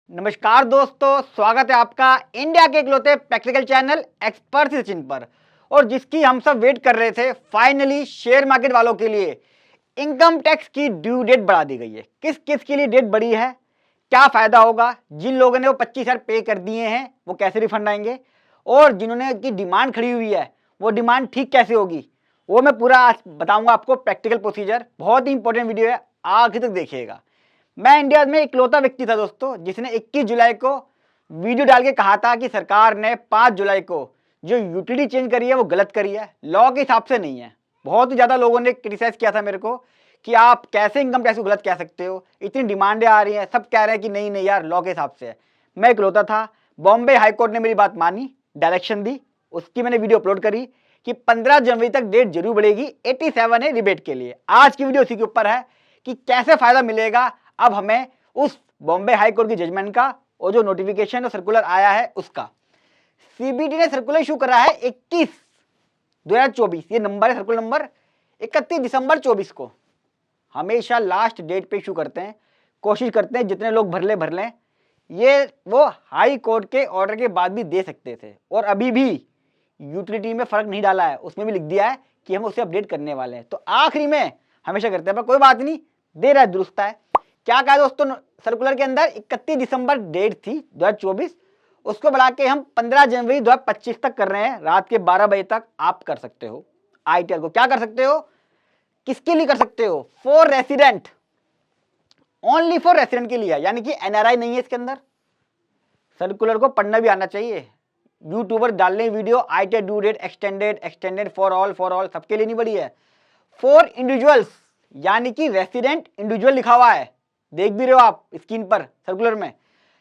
नमस्कार दोस्तों, स्वागत है आपका इंडिया के इकलौते प्रैक्टिकल चैनल एक्सपर्ट सचिन पर। और जिसकी हम सब वेट कर रहे थे, फाइनली शेयर मार्केट वालों के लिए इनकम टैक्स की ड्यू डेट बढ़ा दी गई है। किस किस के लिए डेट बढ़ी है, क्या फायदा होगा, जिन लोगों ने वो 25,000 पे कर दिए हैं वो कैसे रिफंड आएंगे, और जिन्होंने की डिमांड खड़ी हुई है वो डिमांड ठीक कैसे होगी, वो मैं पूरा आज बताऊंगा आपको प्रैक्टिकल प्रोसीजर। बहुत ही इंपॉर्टेंट वीडियो है, आखिर तक देखिएगा। मैं इंडिया में इकलौता व्यक्ति था दोस्तों जिसने 21 जुलाई को वीडियो डाल के कहा था कि सरकार ने 5 जुलाई को जो यूटिलिटी चेंज करी है वो गलत करी है, लॉ के हिसाब से नहीं है। बहुत ही ज़्यादा लोगों ने क्रिटिसाइज किया था मेरे को कि आप कैसे इनकम टैक्स को गलत कह सकते हो, इतनी डिमांडें आ रही हैं, सब कह रहे हैं कि नहीं नहीं यार लॉ के हिसाब से है। मैं इकलौता था। बॉम्बे हाई कोर्ट ने मेरी बात मानी, डायरेक्शन दी, उसकी मैंने वीडियो अपलोड करी कि 15 जनवरी तक डेट जरूर बढ़ेगी 87 है रिबेट के लिए। आज की वीडियो उसी के ऊपर है कि कैसे फायदा मिलेगा अब हमें उस बॉम्बे हाई कोर्ट की जजमेंट का, और जो नोटिफिकेशन और सर्कुलर आया है उसका। सीबीडी ने सर्कुलर इशू करा है 21/2024, ये नंबर है सर्कुलर नंबर 31 दिसंबर 24 को। हमेशा लास्ट डेट पे इशू करते हैं, कोशिश करते हैं जितने लोग भर लें। ये वो हाई कोर्ट के ऑर्डर के बाद भी दे सकते थे, और अभी भी यूटिलिटी में फर्क नहीं डाला है, उसमें भी लिख दिया है कि हम उसे अपडेट करने वाले हैं। तो आखिरी में हमेशा करते हैं, पर कोई बात नहीं, दे रहा है, दुरुस्त है। क्या कहा दोस्तों सर्कुलर के अंदर, 31 दिसंबर डेट थी 2024, उसको बढ़ा के हम 15 जनवरी 2025 तक कर रहे हैं। रात के 12 बजे तक आप कर सकते हो आईटीआर को। क्या कर सकते हो, किसके लिए कर सकते हो? For resident, only for resident के लिए, यानी कि एनआरआई नहीं है इसके अंदर। सर्कुलर को पढ़ना भी आना चाहिए। यूट्यूबर डालने video ITR due date extended for all सबके लिए नहीं बढ़ी है। फॉर इंडिविजुअल्स, यानी कि रेसिडेंट इंडिविजुअल लिखा हुआ है, देख भी रहे हो आप स्क्रीन पर सर्कुलर में,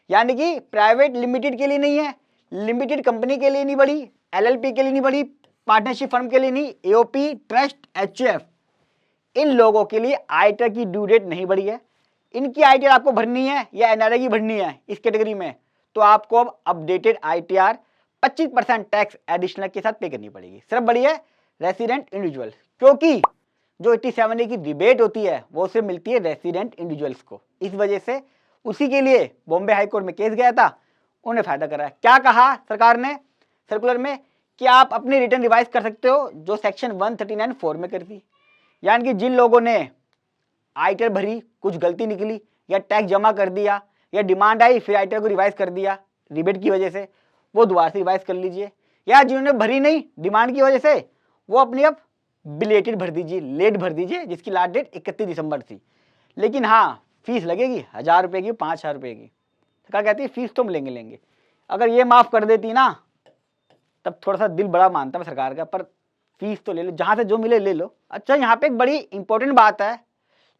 यानी कि प्राइवेट लिमिटेड के लिए नहीं है, लिमिटेड कंपनी के लिए नहीं बढ़ी, एलएलपी के लिए नहीं बढ़ी, पार्टनरशिप फर्म के लिए नहीं, एओपी, ट्रस्ट, एचयूएफ, इन लोगों के लिए आईटीआर की ड्यू डेट नहीं बढ़ी है। इनकी आईटीआर आपको भरनी है या एनआरआई की भरनी है इस कैटेगरी में, तो आपको अब अपडेटेड आईटीआर 25% टैक्स एडिशनल के साथ पे करनी पड़ेगी। सिर्फ बढ़ी है रेसिडेंट इंडिविजुअल, क्योंकि जो 87A की रिबेट होती है वो सिर्फ मिलती है रेसिडेंट इंडिविजुअल्स को। इस वजह से उसी के लिए बॉम्बे हाई कोर्ट में केस गया था, उन्हें फायदा करा है। क्या कहा सरकार ने सर्कुलर में कि आप अपनी रिटर्न रिवाइज कर सकते हो जो सेक्शन 139(4) में करती, यानी कि जिन लोगों ने आईटीआर भरी, कुछ गलती निकली या टैक्स जमा कर दिया या डिमांड आई फिर आईटीआर को रिवाइज कर दिया रिबेट की वजह से, वो दोबारा से रिवाइज कर लीजिए। या जिन्होंने भरी नहीं डिमांड की वजह से, वो अपनी अब बिलेटेड भर दीजिए, लेट भर दीजिए, जिसकी लास्ट डेट 31 दिसंबर थी। लेकिन हाँ, फीस लगेगी 1000 रुपये की, 5000 रुपये की। सरकार कहती है फीस तो हम लेंगे। अगर ये माफ़ कर देती ना तब थोड़ा सा दिल बड़ा मानता मैं सरकार का, पर फीस तो ले लो, जहाँ से जो मिले ले लो। अच्छा, यहाँ पे एक बड़ी इंपॉर्टेंट बात है,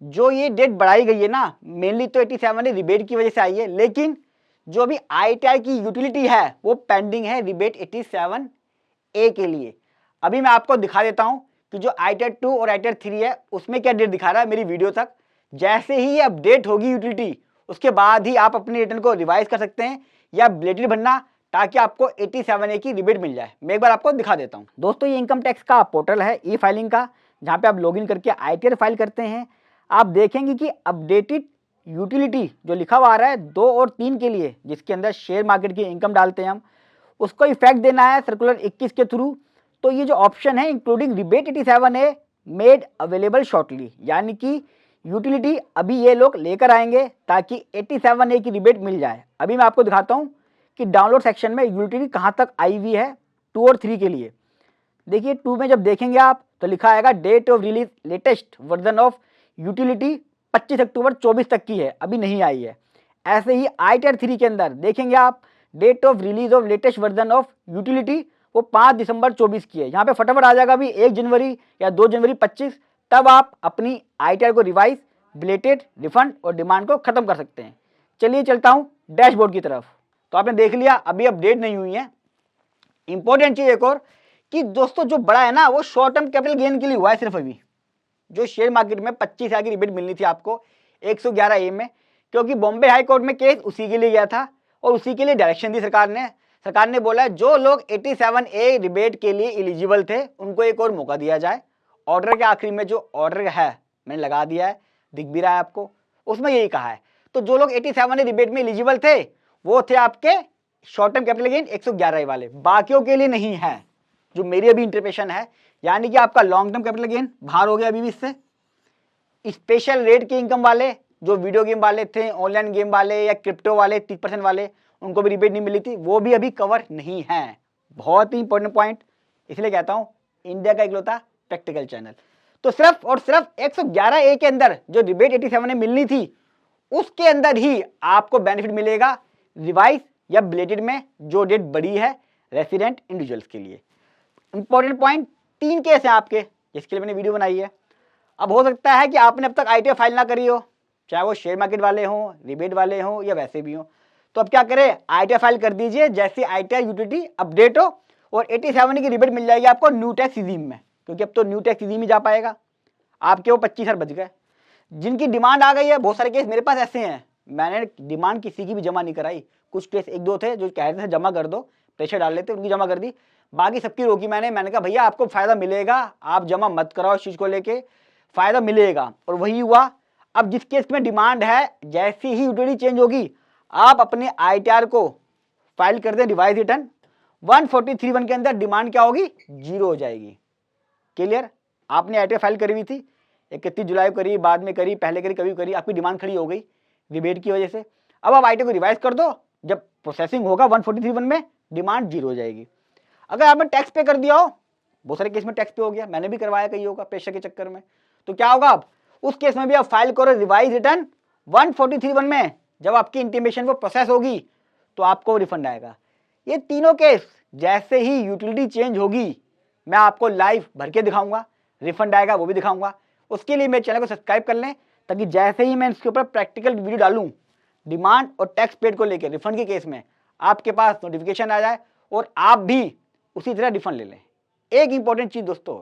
जो ये डेट बढ़ाई गई है ना, मेनली तो 87 रिबेट की वजह से आई है, लेकिन जो भी आईटीआर की यूटिलिटी है वो पेंडिंग है रिबेट 87A के लिए। अभी मैं आपको दिखा देता हूं कि जो आईटीआर 2 और आईटीआर 3 है उसमें क्या डेट दिखा रहा है मेरी वीडियो तक। जैसे ही ये अपडेट होगी यूटिलिटी, उसके बाद ही आप अपनी रिटर्न को रिवाइज कर सकते हैं या बिलेटेड भरना, ताकि आपको 87A की रिबेट मिल जाए। मैं एक बार आपको दिखा देता हूं दोस्तों। ये इनकम टैक्स का पोर्टल है ई फाइलिंग का, जहां पे आप लॉगिन करके आईटीआर फाइल करते हैं। आप देखेंगे कि अपडेटेड यूटिलिटी जो लिखा हुआ आ रहा है 2 और 3 के लिए, जिसके अंदर शेयर मार्केट की इनकम डालते हैं हम, उसको इफेक्ट देना है सर्कुलर 21 के थ्रू। तो ये जो ऑप्शन है including rebate 87A made available shortly, यानी कि यूटिलिटी अभी ये लोग लेकर आएंगे ताकि 87A की रिबेट मिल जाए। अभी मैं आपको दिखाता हूँ कि डाउनलोड सेक्शन में यूटिलिटी कहाँ तक आई हुई है 2 और 3 के लिए। देखिए 2 में जब देखेंगे आप तो लिखा आएगा date of release latest version of utility 25 अक्टूबर 24 तक की है, अभी नहीं आई है। ऐसे ही आईटीआर 3 के अंदर देखेंगे आप date of release of latest version of utility वो 5 दिसंबर 24 की है। यहाँ पे फटाफट आ जाएगा भी 1 जनवरी या 2 जनवरी 25, तब आप अपनी आईटीआर को रिवाइज, बिलेटेड, रिफंड और डिमांड को खत्म कर सकते हैं। चलिए चलता हूँ डैशबोर्ड की तरफ। तो आपने देख लिया अभी अपडेट नहीं हुई है। इंपॉर्टेंट चीज एक और कि दोस्तों जो बड़ा है ना वो शॉर्ट टर्म कैपिटल गेन के लिए हुआ है सिर्फ। अभी जो शेयर मार्केट में 25,000 की रिबेट मिलनी थी आपको 111A में, क्योंकि बॉम्बे हाई कोर्ट में केस उसी के लिए गया था और उसी के लिए डायरेक्शन दी सरकार ने। सरकार ने बोला जो लोग 87A रिबेट के लिए एलिजिबल थे उनको एक और मौका दिया जाए। ऑर्डर के आखिरी में जो ऑर्डर है मैंने लगा दिया है, दिख भी रहा है आपको, उसमें यही कहा है। तो जो लोग 87 रिबेट में एलिजिबल थे वो थे आपके शॉर्ट टर्म कैपिटल गेन 111 वाले, बाकियों के लिए नहीं है, जो मेरी अभी इंटरप्रिटेशन है। यानी कि आपका लॉन्ग टर्म कैपिटल गेन बाहर हो गया अभी भी इससे। स्पेशल रेट के इनकम वाले जो वीडियो गेम वाले थे, ऑनलाइन गेम वाले या क्रिप्टो वाले 30% वाले, उनको भी रिबेट नहीं मिली थी, वो भी अभी कवर नहीं है। बहुत ही इंपॉर्टेंट पॉइंट, इसलिए कहता हूं इंडिया का इकलौता प्रैक्टिकल चैनल। तो सिर्फ और सिर्फ 111A के अंदर जो रिबेट 87 में मिलनी थी उसके अंदर ही आपको बेनिफिट मिलेगा रिवाइज या बिलेटेड में, जो डेट बड़ी है रेसिडेंट इंडिविजुअल्स के लिए। इंपॉर्टेंट पॉइंट 3 केस हैं आपके जिसके लिए मैंने वीडियो बनाई है। अब हो सकता है कि आपने अब तक ITR फाइल ना करी हो, चाहे वो शेयर मार्केट वाले हों, रिबेट वाले हों या वैसे भी हों, तो अब क्या करें, ITR फाइल कर दीजिए। जैसे ITR यूटिलिटी अपडेट हो और 87 की रिबेट मिल जाएगी आपको न्यू टैक्स रिजीम में, क्योंकि अब तो न्यू टैक्स रिजीम ही जा पाएगा। आपके वो 25,000 बच गए। जिनकी डिमांड आ गई है, बहुत सारे केस मेरे पास ऐसे हैं, मैंने डिमांड किसी की भी जमा नहीं कराई। कुछ केस 1-2 थे जो कह रहे थे जमा कर दो, प्रेशर डाल लेते, उनकी जमा कर दी, बाकी सबकी रोकी मैंने कहा भैया आपको फायदा मिलेगा, आप जमा मत कराओ, इस चीज को लेके फायदा मिलेगा। और वही हुआ। अब जिस केस में डिमांड है, जैसी ही यूटिलिटी चेंज होगी आप अपने ITR को फाइल कर दें रिवाइज रिटर्न, 143(1) के अंदर डिमांड क्या होगी, 0 हो जाएगी। क्लियर? आपने ITR फाइल करी हुई थी, 31 जुलाई को करी, बाद में करी, पहले करी, कभी करी, आपकी डिमांड खड़ी हो गई रिबेट की वजह से। अब आप ITR को रिवाइज कर दो, जब प्रोसेसिंग होगा 143(1) में डिमांड 0 हो जाएगी। अगर आपने टैक्स पे कर दिया हो, बहुत सारे केस में टैक्स पे हो गया, मैंने भी करवाया कई होगा प्रेशर के चक्कर में, तो क्या होगा, आप उस केस में भी आप फाइल करो रिवाइज रिटर्न 143(1) में, जब आपकी इंटीमेशन वो प्रोसेस होगी तो आपको रिफंड आएगा। ये तीनों केस जैसे ही यूटिलिटी चेंज होगी मैं आपको लाइव भर के दिखाऊंगा, रिफंड आएगा वो भी दिखाऊंगा। उसके लिए मेरे चैनल को सब्सक्राइब कर लें, ताकि जैसे ही मैं इसके ऊपर प्रैक्टिकल वीडियो डालूं डिमांड और टैक्स पेड को लेकर रिफंड के केस में, आपके पास नोटिफिकेशन आ जाए और आप भी उसी तरह रिफंड ले लें। एक इंपॉर्टेंट चीज दोस्तों,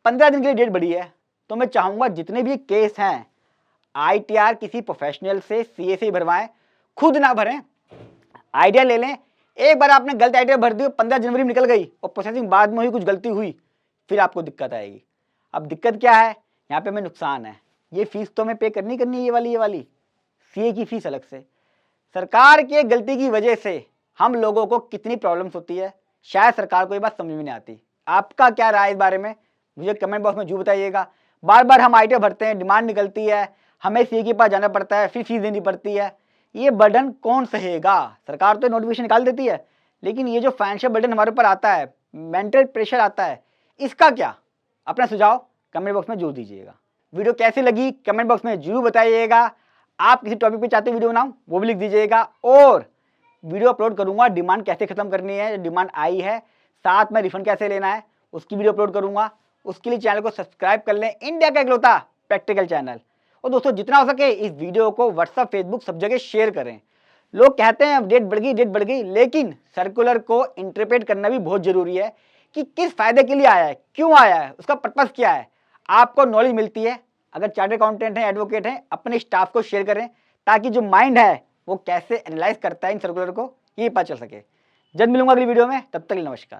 15 दिन के लिए डेट बढ़ी है, तो मैं चाहूंगा जितने भी केस हैं ITR किसी प्रोफेशनल से, CA से ही भरवाएं, खुद ना भरें, आइडिया ले लें। एक बार आपने गलत ITR भर दी, 15 जनवरी में निकल गई और प्रोसेसिंग बाद में हुई, कुछ गलती हुई, फिर आपको दिक्कत आएगी। अब दिक्कत क्या है, यहाँ पे हमें नुकसान है। ये फीस तो हमें पे करनी है, ये वाली CA की फीस अलग से। सरकार की गलती की वजह से हम लोगों को कितनी प्रॉब्लम्स होती है, शायद सरकार को ये बात समझ में नहीं आती। आपका क्या राय इस बारे में मुझे कमेंट बॉक्स में जरूर बताइएगा। बार बार हम ITR भरते हैं, डिमांड निकलती है, हमें CA के पास जाना पड़ता है, फिर फीस देनी पड़ती है, ये बर्डन कौन सहेगा। सरकार तो नोटिफिकेशन निकाल देती है, लेकिन ये जो फाइनेंशियल बर्डन हमारे ऊपर आता है, मेंटल प्रेशर आता है, इसका क्या, अपना सुझाव कमेंट बॉक्स में जरूर दीजिएगा। वीडियो कैसी लगी कमेंट बॉक्स में जरूर बताइएगा। आप किसी टॉपिक पे चाहते वीडियो बनाऊं वो भी लिख दीजिएगा, और वीडियो अपलोड करूंगा डिमांड कैसे खत्म करनी है, डिमांड आई है, साथ में रिफंड कैसे लेना है, उसकी वीडियो अपलोड करूंगा। उसके लिए चैनल को सब्सक्राइब कर लें, इंडिया का इकलौता प्रैक्टिकल चैनल। और दोस्तों जितना हो सके इस वीडियो को व्हाट्सएप, फेसबुक सब जगह शेयर करें। लोग कहते हैं डेट बढ़ गई, लेकिन सर्कुलर को इंटरप्रेट करना भी बहुत जरूरी है कि किस फायदे के लिए आया है, क्यों आया है, उसका पर्पस क्या है, आपको नॉलेज मिलती है। अगर चार्टर्ड अकाउंटेंट है, एडवोकेट है, अपने स्टाफ को शेयर करें, ताकि जो माइंड है वो कैसे एनालाइज करता है इन सर्कुलर को, ये पता चल सके। जल्द मिलूंगा अगली वीडियो में, तब तक नमस्कार।